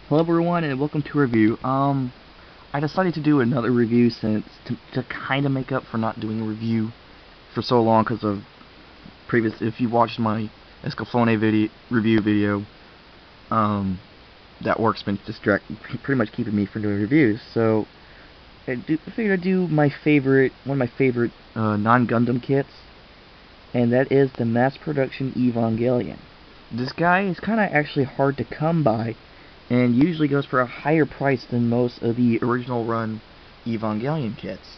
Hello everyone and welcome to a review. I decided to do another review to kind of make up for not doing a review for so long because of if you watched my Escaflowne review video, that work's been pretty much keeping me from doing reviews. So I figured I'd do one of my favorite non-Gundam kits, and that is the Mass Production Evangelion. This guy is kind of actually hard to come by, and usually goes for a higher price than most of the original run Evangelion kits.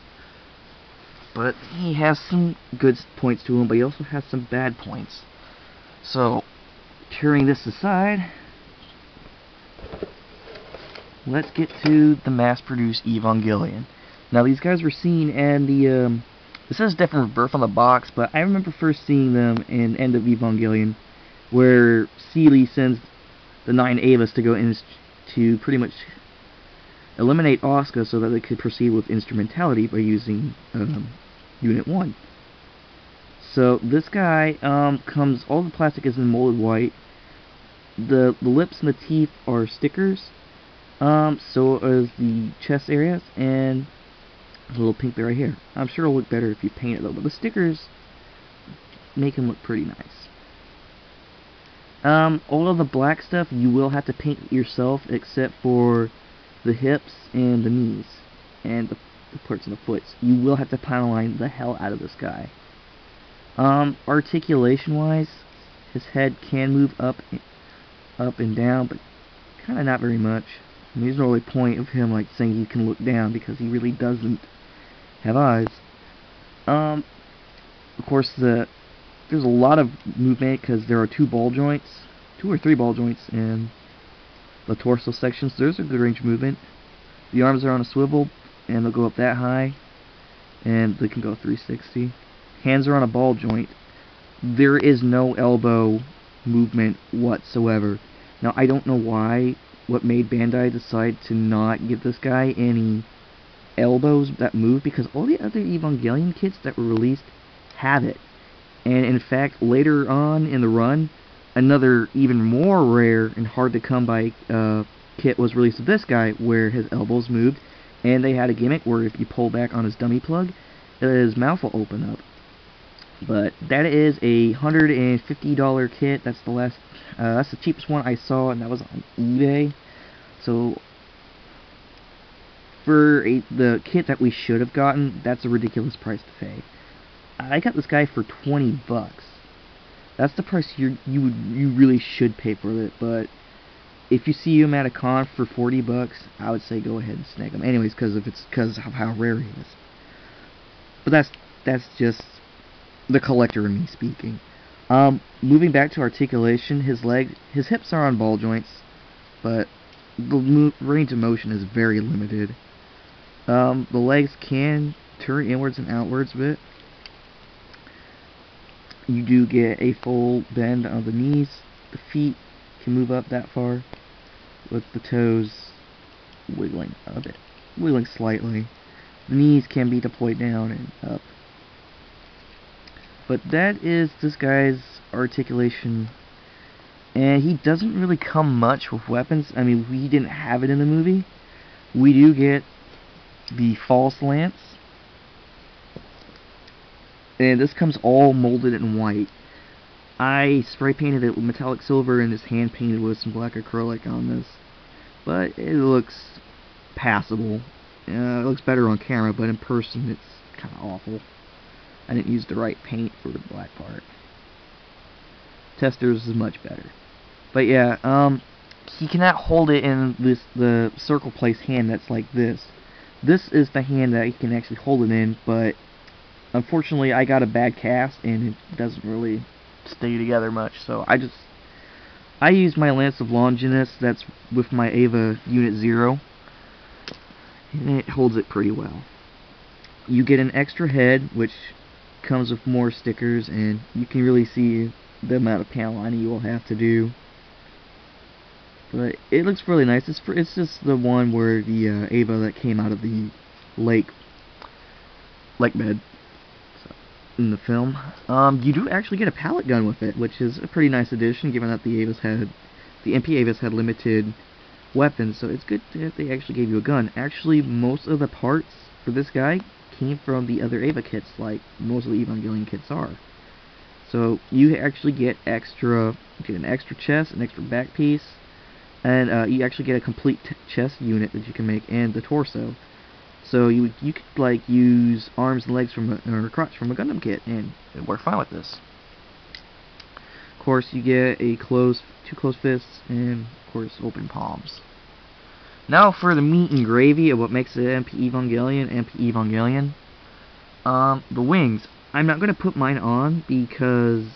But he has some good points to him, but he also has some bad points. So, turning this aside, let's get to the mass-produced Evangelion. Now, these guys were seen in the, it says Different Birth on the box, but I remember first seeing them in End of Evangelion, where Seely sends the 9 Avas to go in to pretty much eliminate Asuka so that they could proceed with instrumentality by using Unit 1. So this guy all the plastic is in molded white. The lips and the teeth are stickers. So is the chest areas and a little pink bit right here. I'm sure it'll look better if you paint it though, but the stickers make him look pretty nice. All of the black stuff you will have to paint yourself, except for the hips and the knees and the parts of the foot. You will have to panel line the hell out of this guy. Articulation wise, his head can move up and down, but kind of not very much. I mean, there's no really point of him like saying he can look down because he really doesn't have eyes. Of course, there's a lot of movement because there are 2 or 3 ball joints in the torso sections. So there's a good range of movement. The arms are on a swivel and they'll go up that high, and they can go 360. Hands are on a ball joint. There is no elbow movement whatsoever. Now I don't know what made Bandai decide to not give this guy any elbows that move, because all the other Evangelion kits that were released have it. And in fact, later on in the run, another even more rare and hard to come by kit was released of this guy, where his elbows moved, and they had a gimmick where if you pull back on his dummy plug, his mouth will open up. But that is a $150 kit. That's the cheapest one I saw, and that was on eBay. So for the kit that we should have gotten, that's a ridiculous price to pay. I got this guy for 20 bucks. That's the price you really should pay for it. But if you see him at a con for 40 bucks, I would say go ahead and snag him. Anyways, because of how rare he is. But that's just the collector in me speaking. Moving back to articulation, his hips are on ball joints, but the range of motion is very limited. The legs can turn inwards and outwards a bit. You do get a full bend on the knees. The feet can move up that far, with the toes wiggling a bit, wiggling slightly. The knees can be deployed down and up. But that is this guy's articulation, and he doesn't really come much with weapons. I mean, we didn't have it in the movie. We do get the false lance, and this comes all molded in white. I spray painted it with metallic silver and just hand painted with some black acrylic on this, but it looks passable. It looks better on camera, but in person it's kind of awful. I didn't use the right paint for the black part. Testers is much better. But yeah, he cannot hold it in the circle place hand that's like this. This is the hand that he can actually hold it in, but unfortunately I got a bad cast and it doesn't really stay together much, so I use my Lance of Longinus that's with my Ava Unit 0, and it holds it pretty well. You get an extra head, which comes with more stickers, and you can really see the amount of panel lining you will have to do. But it looks really nice. It's just the one where the Ava that came out of the lake bed in the film. You do actually get a pallet gun with it, which is a pretty nice addition, given that the MP Avas had limited weapons, so it's good that they actually gave you a gun. Actually, most of the parts for this guy came from the other Eva kits, like most of the Evangelion kits are. So you actually get an extra chest, an extra back piece, and you actually get a complete chest unit that you can make, and the torso. So you could like use arms and legs from or crotch from a Gundam kit, and it worked fine with this. Of course, you get two closed fists, and of course open palms. Now for the meat and gravy of what makes it MP Evangelion. The wings. I'm not going to put mine on because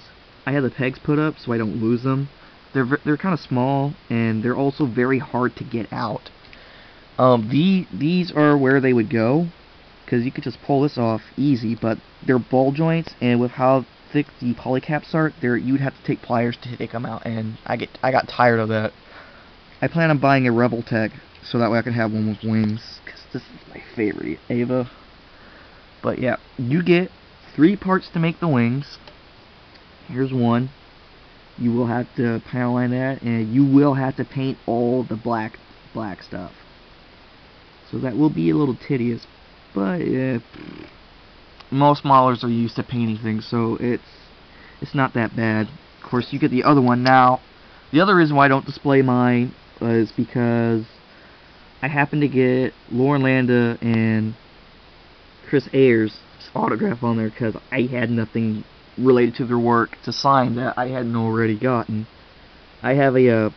I have the pegs put up so I don't lose them. They're kind of small, and they're also very hard to get out. These are where they would go, because you could just pull this off easy, but they're ball joints, and with how thick the polycaps are, you'd have to take pliers to take them out, and I got tired of that. I plan on buying a Rebel Tech, so that way I can have one with wings, because this is my favorite Eva. But yeah, you get 3 parts to make the wings. Here's one. You will have to panel line that, and you will have to paint all the black stuff. So that will be a little tedious, but most modelers are used to painting things, so it's not that bad. Of course, you get the other one now. The other reason why I don't display mine is because I happen to get Lauren Landa and Chris Ayers' autograph on there because I had nothing related to their work to sign that I hadn't already gotten. I have a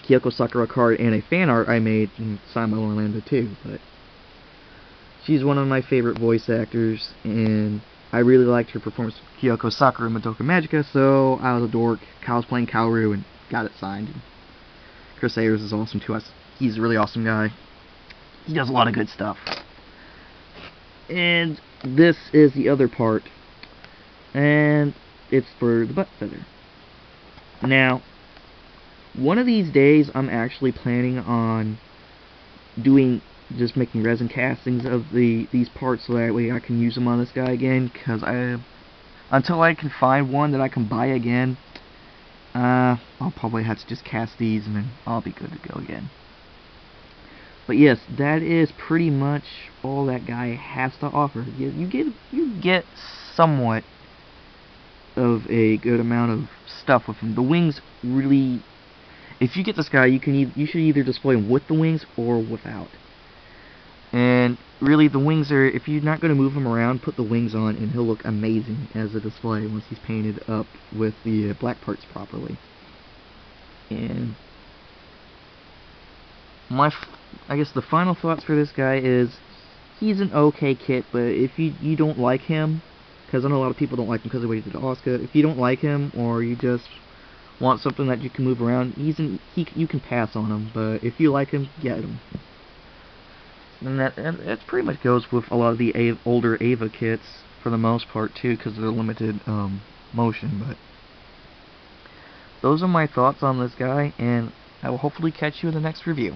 Kyoko Sakura card and a fan art I made and signed by Lauren Landa too, but she's one of my favorite voice actors, and I really liked her performance with Kyoko Sakura in Madoka Magica, so I was a dork, cosplaying Kaoru, and got it signed. And Chris Ayers is awesome too. He's a really awesome guy. He does a lot of good stuff. And this is the other part, and it's for the butt feather. Now, one of these days I'm actually planning on just making resin castings of these parts, so that way I can use them on this guy again, because until I can find one that I can buy again, I'll probably have to just cast these and then I'll be good to go again. But yes, that is pretty much all that guy has to offer. You get somewhat of a good amount of stuff with him. The wings really, if you get this guy, you should either display him with the wings or without. And really, the wings are, if you're not going to move him around, put the wings on and he'll look amazing as a display once he's painted up with the black parts properly. And I guess the final thoughts for this guy is, he's an okay kit, but if you don't like him, because I know a lot of people don't like him because of what he did to Asuka, if you don't like him, or you just want something that you can move around, you can pass on him, but if you like him, get him. And that pretty much goes with a lot of the older Eva kits, for the most part, too, because of their limited motion, but those are my thoughts on this guy, and I will hopefully catch you in the next review.